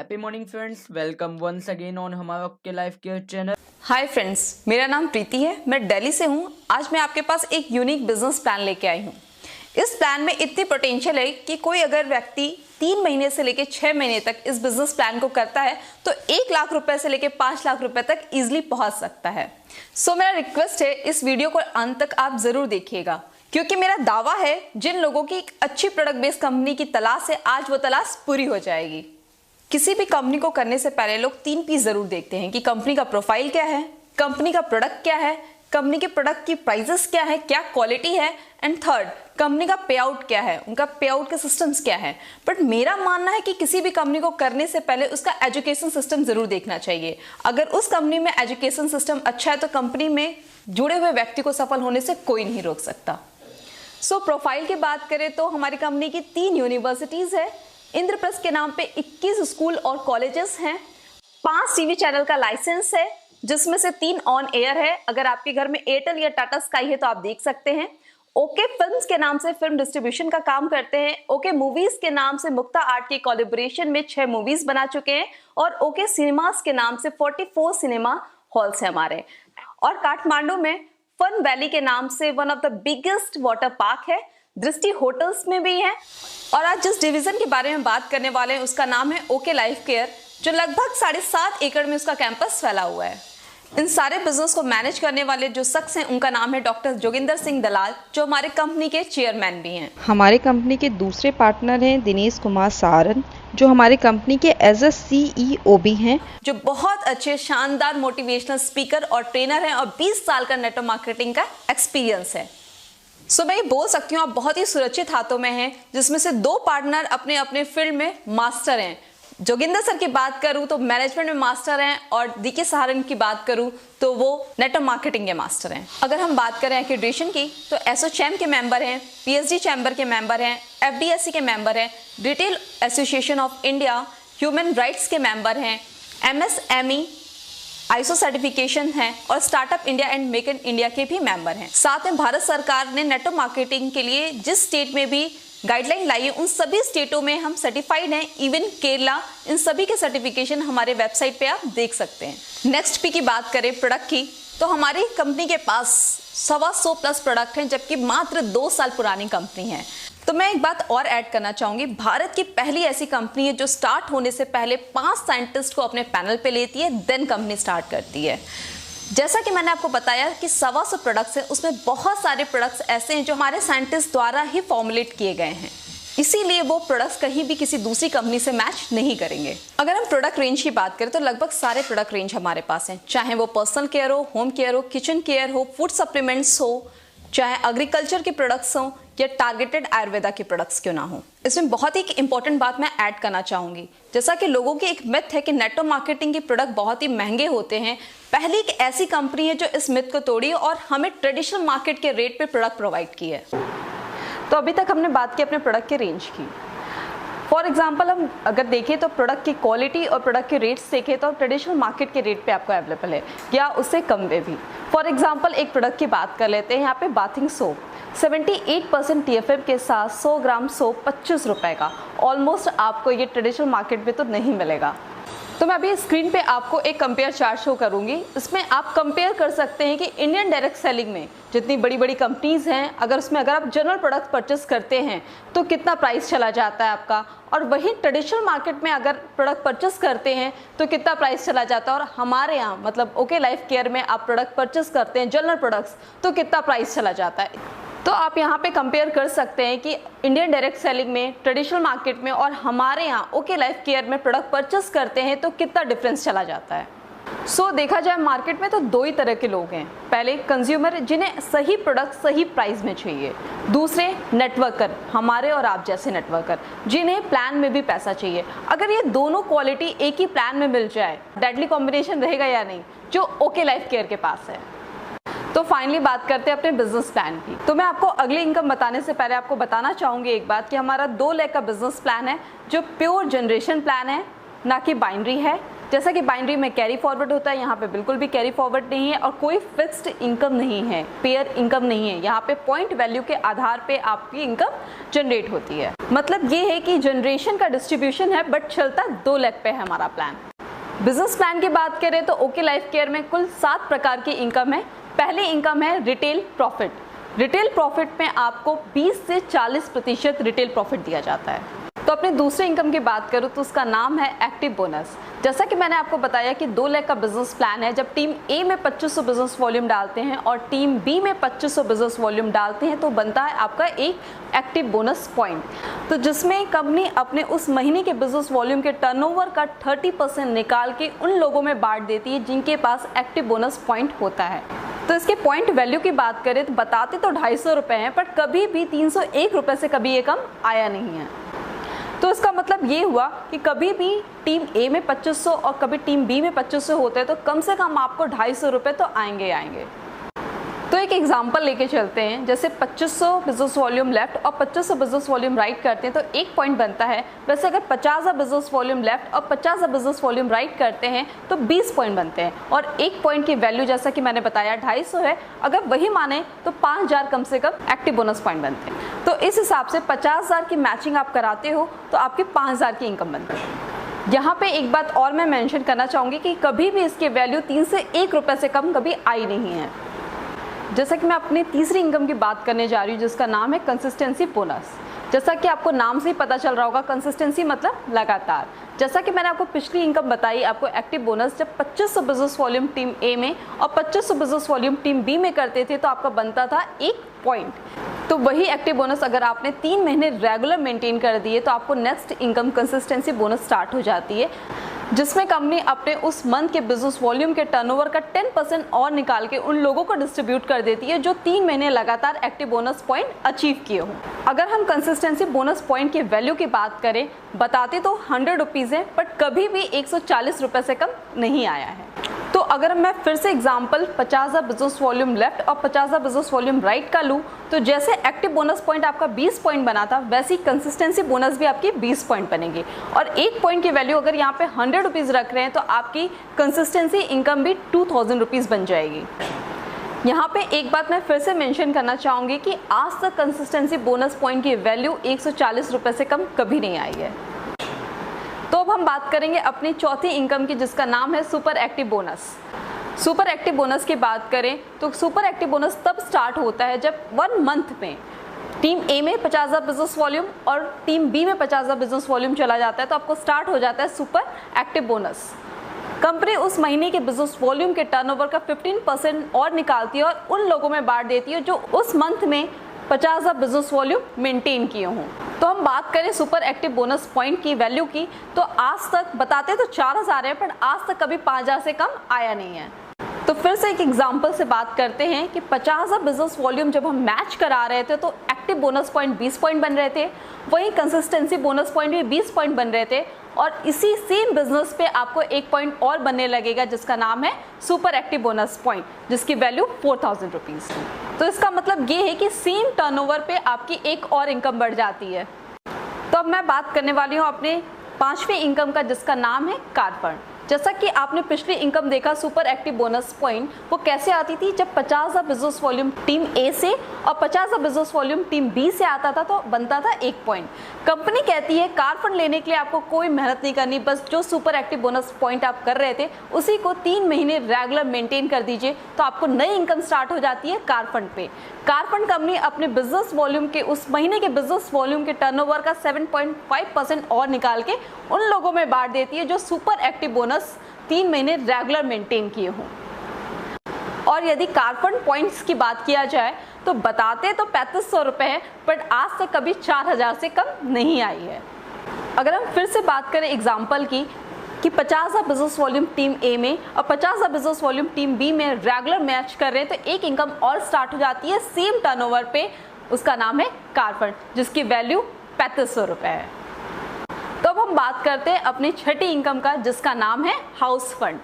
Happy morning friends, welcome once again on हमारा okay life care channel. Hi friends, मेरा नाम प्रीति है। मैं दिल्ली से हूँ। आज मैं आपके पास एक यूनिक बिजनेस प्लान लेके आई हूँ। इस प्लान में इतनी पोटेंशियल है कि कोई अगर व्यक्ति 3 महीने से लेकर 6 महीने तक इस बिजनेस प्लान को करता है तो 1 लाख रुपए से लेकर 5 लाख रुपए तक इजिली पहुंच सकता है। सो मेरा रिक्वेस्ट है, इस वीडियो को अंत तक आप जरूर देखिएगा, क्योंकि मेरा दावा है जिन लोगों की एक अच्छी प्रोडक्ट बेस्ड कंपनी की तलाश है, आज वो तलाश पूरी हो जाएगी। किसी भी कंपनी को करने से पहले लोग 3 पीस जरूर देखते हैं कि कंपनी का प्रोफाइल क्या है, कंपनी का प्रोडक्ट क्या है, कंपनी के प्रोडक्ट की प्राइसेस क्या है, क्या क्वालिटी है, एंड थर्ड कंपनी का पे आउट क्या है, उनका पे आउट के सिस्टम्स क्या है। बट मेरा मानना है कि किसी भी कंपनी को करने से पहले उसका एजुकेशन सिस्टम जरूर देखना चाहिए। अगर उस कंपनी में एजुकेशन सिस्टम अच्छा है तो कंपनी में जुड़े हुए व्यक्ति को सफल होने से कोई नहीं रोक सकता। सो प्रोफाइल की बात करें तो हमारी कंपनी की 3 यूनिवर्सिटीज है। इंद्रप्रस्थ के नाम पे 21 स्कूल और कॉलेजेस हैं। 5 टीवी चैनल का लाइसेंस है, जिसमें से 3 ऑन एयर है। अगर आपके घर में एयरटेल या टाटा स्काई है तो आप देख सकते हैं। ओके फिल्म्स के नाम से फिल्म डिस्ट्रीब्यूशन का काम करते हैं। ओके मूवीज के नाम से मुक्ता आर्ट के कोलैबोरेशन में 6 मूवीज बना चुके हैं। और ओके सिनेमास के नाम से 44 सिनेमा हॉल्स है हमारे। और काठमांडू में फन वैली के नाम से one of the biggest water park है। दृष्टि होटल्स में भी है। और आज जिस डिवीजन के बारे में बात करने वाले हैं उसका नाम है ओके लाइफ केयर, जो लगभग 7.5 एकड़ में उसका कैंपस फैला हुआ है। इन सारे बिजनेस को मैनेज करने वाले जो शख्स हैं उनका नाम है डॉक्टर जोगिंदर सिंह दलाल, जो हमारे कंपनी के चेयरमैन भी हैं। हमारे कंपनी के दूसरे पार्टनर हैं दिनेश कुमार सारन, जो हमारे कंपनी के एज अ CEO भी हैं, जो बहुत अच्छे शानदार मोटिवेशनल स्पीकर और ट्रेनर हैं और 20 साल का नेटवर्क मार्केटिंग का एक्सपीरियंस है। सो मैं ये बोल सकती हूँ आप बहुत ही सुरक्षित हाथों में हैं, जिसमें से 2 पार्टनर अपने अपने फील्ड में मास्टर हैं। जोगिंदर सर की बात करूं तो मैनेजमेंट में मास्टर हैं, और डीके सहारन की बात करूं तो वो नेटवर्क मार्केटिंग के मास्टर हैं। अगर हम बात करें एक्रेडिटेशन की तो एसोचैम के मेंबर हैं, PSG चैम्बर के मेंबर हैं, FDSC के मेंबर हैं, retail association of India, human rights के मेंबर हैं, MSME ISO सर्टिफिकेशन है, और startup India and make in India के भी मेंबर हैं। साथ में भारत सरकार ने नेटवर्क मार्केटिंग के लिए जिस स्टेट में भी गाइडलाइन लाई है उन सभी स्टेटों में हम सर्टिफाइड हैं। इवन केरला, इन सभी के सर्टिफिकेशन हमारे वेबसाइट पे आप देख सकते हैं। नेक्स्ट पी की बात करें प्रोडक्ट की तो हमारी कंपनी के पास 125+ प्रोडक्ट हैं, जबकि मात्र 2 साल पुरानी कंपनी है। तो मैं एक बात और ऐड करना चाहूंगी, भारत की पहली ऐसी कंपनी है जो स्टार्ट होने से पहले 5 साइंटिस्ट को अपने पैनल पे लेती है, देन कंपनी स्टार्ट करती है। जैसा कि मैंने आपको बताया कि 125 प्रोडक्ट्स हैं, उसमें बहुत सारे प्रोडक्ट्स ऐसे हैं जो हमारे साइंटिस्ट द्वारा ही फॉर्मुलेट किए गए हैं, इसीलिए वो प्रोडक्ट्स कहीं भी किसी दूसरी कंपनी से मैच नहीं करेंगे। अगर हम प्रोडक्ट रेंज की बात करें तो लगभग सारे प्रोडक्ट रेंज हमारे पास हैं, चाहे वो पर्सनल केयर हो, होम केयर हो, किचन केयर हो, फूड सप्लीमेंट्स हो, चाहे एग्रीकल्चर के प्रोडक्ट्स हों या टारगेटेड आयुर्वेदा के प्रोडक्ट्स क्यों ना हो। इसमें बहुत ही इंपॉर्टेंट बात मैं ऐड करना चाहूंगी, जैसा कि लोगों की एक मिथ है कि नेटवर्क मार्केटिंग के प्रोडक्ट बहुत ही महंगे होते हैं। पहली एक ऐसी कंपनी है जो इस मिथ को तोड़ी और हमें ट्रेडिशनल मार्केट के रेट पे प्रोडक्ट प्रोवाइड की है। तो अभी तक हमने बात की अपने प्रोडक्ट के रेंज की। फॉर एग्जाम्पल हम अगर देखें तो प्रोडक्ट की क्वालिटी और प्रोडक्ट के रेट्स देखें तो ट्रेडिशनल मार्केट के रेट पे आपको अवेलेबल है या उससे कम में भी। फॉर एग्जाम्पल एक प्रोडक्ट की बात कर लेते हैं। यहाँ पे बाथिंग सोप 78% TFM के साथ 100 ग्राम सोप 25 रुपये का। ऑलमोस्ट आपको ये ट्रेडिशनल मार्केट में तो नहीं मिलेगा। तो मैं अभी स्क्रीन पे आपको एक कंपेयर चार्ट शो करूंगी। इसमें आप कंपेयर कर सकते हैं कि इंडियन डायरेक्ट सेलिंग में जितनी बड़ी बड़ी कंपनीज हैं, अगर आप जनरल प्रोडक्ट परचेस करते हैं तो कितना प्राइस चला जाता है आपका, और वहीं ट्रेडिशनल मार्केट में अगर प्रोडक्ट परचेस करते हैं तो कितना प्राइस चला जाता है। और हमारे यहाँ मतलब ओके लाइफ केयर में आप प्रोडक्ट परचेस करते हैं जनरल प्रोडक्ट्स तो कितना प्राइस चला जाता है। तो आप यहाँ पे कंपेयर कर सकते हैं कि इंडियन डायरेक्ट सेलिंग में, ट्रेडिशनल मार्केट में और हमारे यहाँ ओके लाइफ केयर में प्रोडक्ट परचेस करते हैं तो कितना डिफरेंस चला जाता है। सो देखा जाए मार्केट में तो 2 ही तरह के लोग हैं। पहले कंज्यूमर जिन्हें सही प्रोडक्ट सही प्राइस में चाहिए, दूसरे नेटवर्कर, हमारे और आप जैसे नेटवर्कर जिन्हें प्लान में भी पैसा चाहिए। अगर ये दोनों क्वालिटी एक ही प्लान में मिल जाए, डेडली कॉम्बिनेशन रहेगा या नहीं, जो ओके लाइफ केयर के पास है। तो फाइनली बात करते हैं अपने बिजनेस प्लान की। तो मैं आपको अगली इनकम बताने से पहले आपको बताना चाहूंगी एक बात कि हमारा 2 लाख का बिजनेस प्लान है, जो प्योर जनरेशन प्लान है, ना कि बाइनरी है। जैसा कि बाइनरी में कैरी फॉरवर्ड होता है, यहाँ पे बिल्कुल भी कैरी फॉरवर्ड नहीं है और कोई फिक्स्ड इनकम नहीं है, पेयर इनकम नहीं है। यहाँ पे पॉइंट वैल्यू के आधार पे आपकी इनकम जनरेट होती है। मतलब ये है कि जनरेशन का डिस्ट्रीब्यूशन है बट चलता 2 लेग पे है हमारा प्लान। बिजनेस प्लान की बात करें तो ओके लाइफ केयर में कुल 7 प्रकार की इनकम है। पहली इनकम है रिटेल प्रॉफिट। रिटेल प्रॉफिट में आपको 20 से 40% रिटेल प्रॉफिट दिया जाता है। तो अपने दूसरे इनकम की बात करूँ तो उसका नाम है एक्टिव बोनस। जैसा कि मैंने आपको बताया कि 2 लाख का बिजनेस प्लान है। जब टीम ए में 2500 बिजनेस वॉल्यूम डालते हैं और टीम बी में 2500 बिजनेस वॉल्यूम डालते हैं तो बनता है आपका एक एक्टिव बोनस पॉइंट। तो जिसमें कंपनी अपने उस महीने के बिजनेस वॉल्यूम के टर्नओवर का 30% निकाल के उन लोगों में बांट देती है जिनके पास एक्टिव बोनस पॉइंट होता है। तो इसके पॉइंट वैल्यू की बात करें तो बताते तो 250 रुपये हैं पर कभी भी 301 रुपये से कभी ये कम आया नहीं है। तो इसका मतलब ये हुआ कि कभी भी टीम ए में 2500 और कभी टीम बी में 2500 होते हैं तो कम से कम आपको 250 रुपये तो आएंगे। तो एक एग्जांपल लेके चलते हैं। जैसे 2500 बिजनेस वॉल्यूम लेफ्ट और 2500 बिजनेस वॉल्यूम राइट करते हैं तो 1 पॉइंट बनता है। वैसे अगर 50 बिजनेस वॉल्यूम लेफ्ट और 50 बिजनेस वॉल्यूम राइट करते हैं तो 20 पॉइंट बनते हैं और 1 पॉइंट की वैल्यू जैसा कि मैंने बताया 250 है। अगर वही माने तो 5000 कम से कम एक्टिव बोनस पॉइंट बनते हैं। तो इस हिसाब से 50,000 की मैचिंग आप कराते हो तो आपकी 5000 की इनकम बनती है। यहाँ पे एक बात और मैं मेंशन करना चाहूँगी कि कभी भी इसकी वैल्यू 3 से 1 रुपये से कम कभी आई नहीं है। जैसा कि मैं अपनी तीसरी इनकम की बात करने जा रही हूँ जिसका नाम है कंसिस्टेंसी बोनस। जैसा कि आपको नाम से ही पता चल रहा होगा, कंसिस्टेंसी मतलब लगातार। जैसा कि मैंने आपको पिछली इनकम बताई, आपको एक्टिव बोनस जब 2500 बिजनेस वॉल्यूम टीम ए में और 2500 बिजनेस वॉल्यूम टीम बी में करते थे तो आपका बनता था 1 पॉइंट। तो वही एक्टिव बोनस अगर आपने 3 महीने रेगुलर मेंटेन कर दिए तो आपको next income consistency bonus start हो जाती है, जिसमें कंपनी अपने उस मंथ के बिजनेस वॉल्यूम के टर्नओवर का 10% और निकाल के उन लोगों को डिस्ट्रीब्यूट कर देती है जो 3 महीने लगातार एक्टिव बोनस पॉइंट अचीव किए हों। अगर हम कंसिस्टेंसी बोनस पॉइंट की वैल्यू की बात करें, बताते तो 100 रुपीज़ है बट कभी भी 140 रुपये से कम नहीं आया है। तो अगर मैं फिर से एग्जांपल 50 बिजनेस वॉल्यूम लेफ्ट और 50 बिजनेस वॉल्यूम राइट का लूँ तो जैसे एक्टिव बोनस पॉइंट आपका 20 पॉइंट बना था वैसी कंसिस्टेंसी बोनस भी आपकी 20 पॉइंट बनेगी और 1 पॉइंट की वैल्यू अगर यहाँ पे 100 रुपीज़ रख रहे हैं तो आपकी कंसिस्टेंसी इनकम भी 2000 रुपीज़ बन जाएगी। यहाँ पे एक बात मैं फिर से मेंशन करना चाहूँगी कि आज तक कंसिस्टेंसी बोनस पॉइंट की वैल्यू 140 रुपये से कम कभी नहीं आई है। तो अब हम बात करेंगे अपनी चौथी इनकम की जिसका नाम है super active bonus. Super active bonus की बात करें तो सुपर एक्टिव बोनस तब स्टार्ट होता है जब 1 मंथ में टीम ए में 50 बिजनेस वॉल्यूम और टीम बी में 50 बिजनेस वॉल्यूम चला जाता है तो आपको स्टार्ट हो जाता है सुपर एक्टिव बोनस। कंपनी उस महीने के बिजनेस वॉल्यूम के टर्नओवर का 15% और निकालती है और उन लोगों में बांट देती है जो उस मंथ में 50 बिजनेस वॉल्यूम मेंटेन किए हों। तो हम बात करें सुपर एक्टिव बोनस पॉइंट की वैल्यू की तो आज तक बताते तो 4000 है पर आज तक कभी 5000 से कम आया नहीं है। तो फिर से एक एग्जांपल से बात करते हैं कि 50 बिजनेस वॉल्यूम जब हम मैच करा रहे थे तो एक्टिव बोनस पॉइंट 20 पॉइंट बन रहे थे, वहीं कंसिस्टेंसी बोनस पॉइंट भी 20 पॉइंट बन रहे थे और इसी सेम बिजनेस पे आपको 1 पॉइंट और बनने लगेगा जिसका नाम है सुपर एक्टिव बोनस पॉइंट जिसकी वैल्यू 4000 रुपीज़। तो इसका मतलब ये है कि सेम टर्नओवर पे आपकी एक और इनकम बढ़ जाती है। तो अब मैं बात करने वाली हूँ अपने 5वीं इनकम का जिसका नाम है कार फंड। जैसा कि आपने पिछली इनकम देखा सुपर एक्टिव बोनस पॉइंट वो कैसे आती थी जब 50 बिजनेस वॉल्यूम टीम ए से और 50 बिजनेस वॉल्यूम टीम बी से आता था तो बनता था 1 पॉइंट। कंपनी कहती है कार फंड लेने के लिए आपको कोई मेहनत नहीं करनी, बस जो सुपर एक्टिव बोनस पॉइंट आप कर रहे थे उसी को 3 महीने रेगुलर मेंटेन कर दीजिए तो आपको नई इनकम स्टार्ट हो जाती है कार फंड पे। कार फंड कंपनी अपने बिजनेस वॉल्यूम के उस महीने के बिजनेस वॉल्यूम के टर्नओवर का 7.5% और निकाल के उन लोगों में बांट देती है जो सुपर एक्टिव बोनस 3 महीने रेगुलर मेंटेन किए हों। और यदि कार फंड पॉइंट्स की बात किया जाए तो बताते तो 3500 रुपये है बट आज तक कभी 4000 से कम नहीं आई है। अगर हम फिर से बात करें एग्जाम्पल की कि 50 बिजनेस वॉल्यूम टीम ए में और 50 बिजनेस वॉल्यूम टीम बी में रेगुलर मैच कर रहे हैं तो एक इनकम और स्टार्ट हो जाती है सेम टर्नओवर पे, उसका नाम है कार फंड जिसकी वैल्यू 3500 रुपये है। तो अब हम बात करते हैं अपनी छठी इनकम का जिसका नाम है हाउस फंड।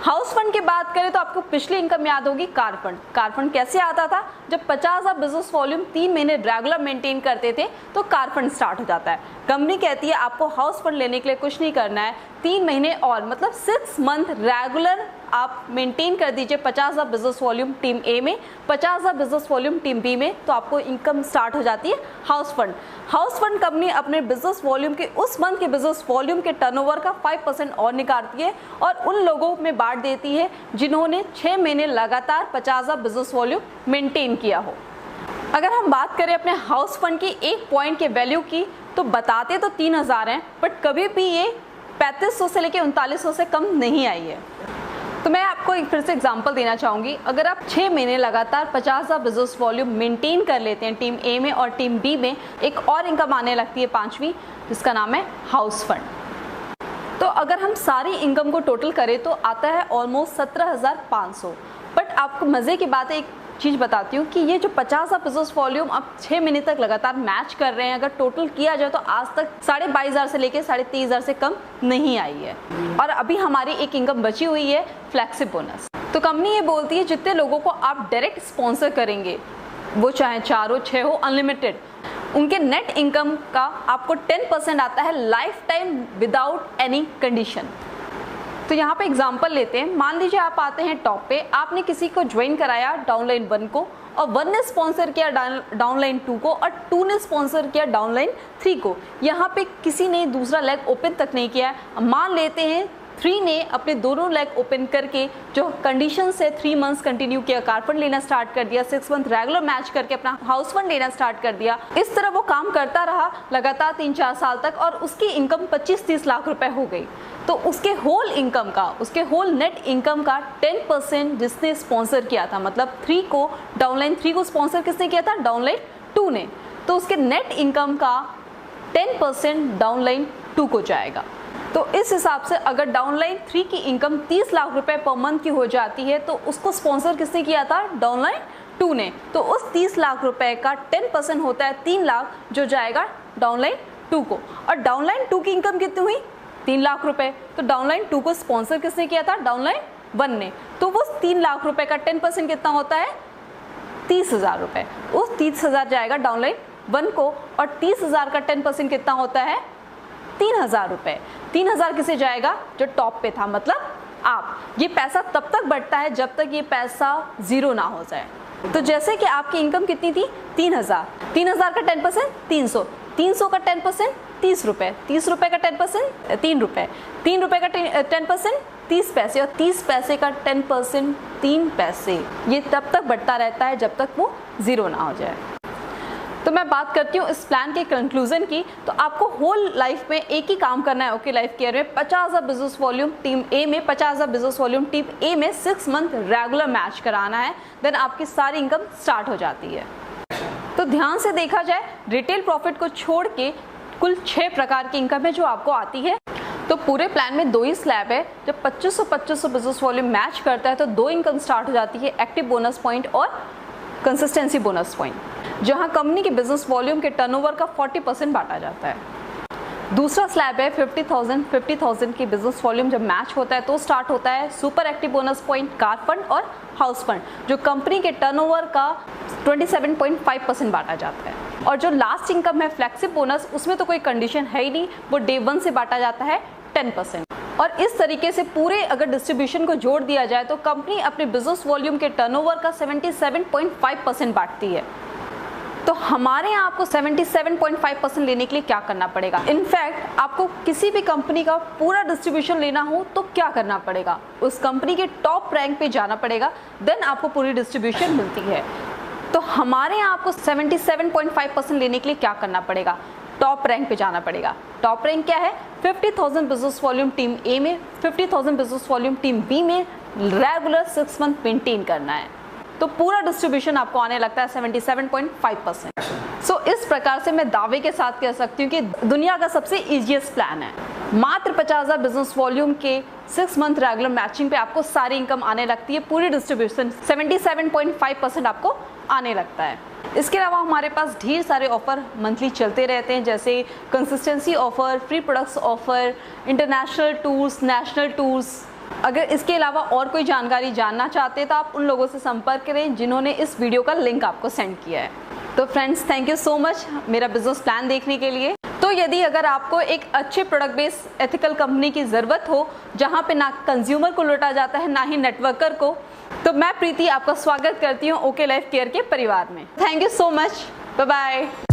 हाउस फंड की बात करें तो आपको पिछली इनकम याद होगी, कार फंड। कार फंड कैसे आता था? जब 50,000 बिजनेस वॉल्यूम 3 महीने रेगुलर मेंटेन करते थे तो कार फंड स्टार्ट हो जाता है। कंपनी कहती है आपको हाउस फंड लेने के लिए कुछ नहीं करना है, 3 महीने और मतलब 6 मंथ रेगुलर आप मेंटेन कर दीजिए 50,000 बिजनेस वॉल्यूम टीम ए में, 50,000 बिजनेस वॉल्यूम टीम बी में, तो आपको इनकम स्टार्ट हो जाती है house fund. House fund company अपने बिजनेस वॉल्यूम के उस मंथ के बिजनेस वॉल्यूम के टर्नओवर का 5% और निकालती है और उन लोगों में बांट देती है जिन्होंने 6 महीने लगातार 50,000 बिजनेस वॉल्यूम मेंटेन किया हो। अगर हम बात करें अपने हाउस फंड की एक पॉइंट के वैल्यू की, तो बताते तो 3,000 हैं, बट कभी भी ये 3500 से लेकर 3900 से कम नहीं आई है। तो मैं आपको एक फिर से एग्जांपल देना चाहूँगी। अगर आप 6 महीने लगातार 50,000 बिजनेस वॉल्यूम मेंटेन कर लेते हैं टीम ए में और टीम बी में, एक और इनकम आने लगती है 5वीं, जिसका नाम है हाउस फंड। तो अगर हम सारी इनकम को टोटल करें तो आता है ऑलमोस्ट 17,500। बट आपको मज़े की बात है, एक चीज़ बताती हूँ कि ये जो 50,000 बिजनेस वॉल्यूम आप 6 महीने तक लगातार मैच कर रहे हैं, अगर टोटल किया जाए तो आज तक 22,500 से लेके 23,500 से कम नहीं आई है। और अभी हमारी एक इनकम बची हुई है फ्लैक्सी बोनस। तो कंपनी ये बोलती है जितने लोगों को आप डायरेक्ट स्पॉन्सर करेंगे, वो चाहे 4 हो 6 हो, अनलिमिटेड, उनके नेट इनकम का आपको 10% आता है life time without any condition. तो यहाँ पे एग्जांपल लेते हैं। मान लीजिए आप आते हैं टॉप पे, आपने किसी को ज्वाइन कराया डाउनलाइन 1 को, और 1 ने स्पॉन्सर किया डाउनलाइन 2 को, और 2 ने स्पॉन्सर किया डाउनलाइन 3 को। यहाँ पे किसी ने दूसरा लेग ओपन तक नहीं किया है। मान लेते हैं 3 ने अपने दोनों लेग ओपन करके जो कंडीशन से 3 मंथ्स कंटिन्यू किया, कार फंड लेना स्टार्ट कर दिया, 6 मंथ रेगुलर मैच करके अपना हाउस फंड लेना स्टार्ट कर दिया। इस तरह वो काम करता रहा लगातार 3-4 साल तक, और उसकी इनकम 25-30 लाख रुपए हो गई। तो उसके होल इनकम का, उसके होल नेट इनकम का 10% जिसने स्पॉन्सर किया था, मतलब 3 को, डाउनलाइन 3 को स्पॉन्सर किसने किया था? डाउनलाइन 2 ने। तो उसके नेट इनकम का 10% डाउनलाइन 2 को जाएगा। तो इस हिसाब से अगर डाउनलाइन 3 की इनकम 30 लाख रुपए पर मंथ की हो जाती है, तो उसको स्पॉन्सर किसने किया था? डाउनलाइन 2 ने। तो उस 30 लाख रुपए का 10% होता है 3 लाख, जो जाएगा डाउनलाइन 2 को। और डाउनलाइन 2 की इनकम कितनी हुई? 3 लाख रुपए। तो डाउनलाइन 2 को स्पॉन्सर किसने किया था? डाउनलाइन 1 ने। तो वो 3 लाख रुपए का 10% कितना होता है? 30,000 रुपए। उस 30,000 जाएगा डाउनलाइन 1 को, और 30,000 का 10% कितना होता है? 3,000 रुपए। 3,000 किसे जाएगा? जो टॉप पे था, मतलब आप। ये पैसा तब तक बढ़ता है जब तक ये पैसा जीरो ना हो जाए। तो जैसे कि आपकी इनकम कितनी थी? 3,000। 3,000 का 10% 300। 300 का 10% 30 रुपए। 30 रुपए का 10% 3 रुपए। 3 रुपए का 10% 30 पैसे, और 30 पैसे का 10% 3 पैसे। ये तब तक बढ़ता रहता है जब तक वो जीरो ना हो जाए। तो मैं बात करती हूँ इस प्लान के कंक्लूजन की। तो आपको होल लाइफ में एक ही काम करना है ओके लाइफ केयर में। 50,000 बिजनेस वॉल्यूम टीम ए में, 50,000 बिजनेस वॉल्यूम टीम ए में 6 मंथ रेगुलर मैच कराना है, देन आपकी सारी इनकम स्टार्ट हो जाती है। तो ध्यान से देखा जाए, रिटेल प्रॉफिट को छोड़ के कुल 6 प्रकार की इनकम है जो आपको आती है। तो पूरे प्लान में 2 ही स्लैब है। जब 2500 बिजनेस वॉल्यूम मैच करता है तो 2 इनकम स्टार्ट हो जाती है, एक्टिव बोनस पॉइंट और कंसिस्टेंसी बोनस पॉइंट, जहां कंपनी के बिजनेस वॉल्यूम के टर्नओवर का 40% बांटा जाता है। दूसरा स्लैब है 50,000 की बिजनेस वॉल्यूम जब मैच होता है तो स्टार्ट होता है super active bonus point, car fund और हाउस फंड, जो कंपनी के टर्नओवर का 27.5% बांटा जाता है। और जो लास्ट इनकम है फ्लेक्सी बोनस, उसमें तो कोई कंडीशन है ही नहीं, वो डे 1 से बांटा जाता है 10%। और इस तरीके से पूरे अगर डिस्ट्रीब्यूशन को जोड़ दिया जाए तो कंपनी अपने बिजनेस वॉल्यूम के टर्नओवर का 77.5% बांटती है। तो हमारे यहाँ आपको 77.5% लेने के लिए क्या करना पड़ेगा? इनफैक्ट आपको किसी भी कंपनी का पूरा डिस्ट्रीब्यूशन लेना हो तो क्या करना पड़ेगा? उस कंपनी के टॉप रैंक पे जाना पड़ेगा, देन आपको पूरी डिस्ट्रीब्यूशन मिलती है। तो हमारे यहाँ आपको 77.5% लेने के लिए क्या करना पड़ेगा? टॉप रैंक पे जाना पड़ेगा। टॉप रैंक क्या है? 50,000 बिजनेस वॉल्यूम टीम ए में, 50,000 बिजनेस वॉल्यूम टीम बी में रेगुलर 6 मंथ मेंटेन करना है। तो पूरा डिस्ट्रीब्यूशन आपको आने लगता है 77.5%। सो इस प्रकार से मैं दावे के साथ कह सकती हूँ कि दुनिया का सबसे इजीएस्ट प्लान है। मात्र 50,000 बिजनेस वॉल्यूम के 6 मंथ रेगुलर मैचिंग पे आपको सारी इनकम आने लगती है, पूरी डिस्ट्रीब्यूशन 77.5% आपको आने लगता है। इसके अलावा हमारे पास ढेर सारे ऑफर मंथली चलते रहते हैं, जैसे consistency offer, free products offer, international tours, national tours, अगर इसके अलावा और कोई जानकारी जानना चाहते हैं तो आप उन लोगों से संपर्क करें जिन्होंने इस वीडियो का लिंक आपको सेंड किया है। तो friends, thank you so much मेरा बिजनेस प्लान देखने के लिए। तो यदि अगर आपको एक अच्छे प्रोडक्ट बेस्ड एथिकल कंपनी की ज़रूरत हो जहां पे ना कंज्यूमर को लूटा जाता है ना ही नेटवर्कर को, तो मैं प्रीति आपका स्वागत करती हूं ओके लाइफ केयर के परिवार में। Thank you so much, bye bye.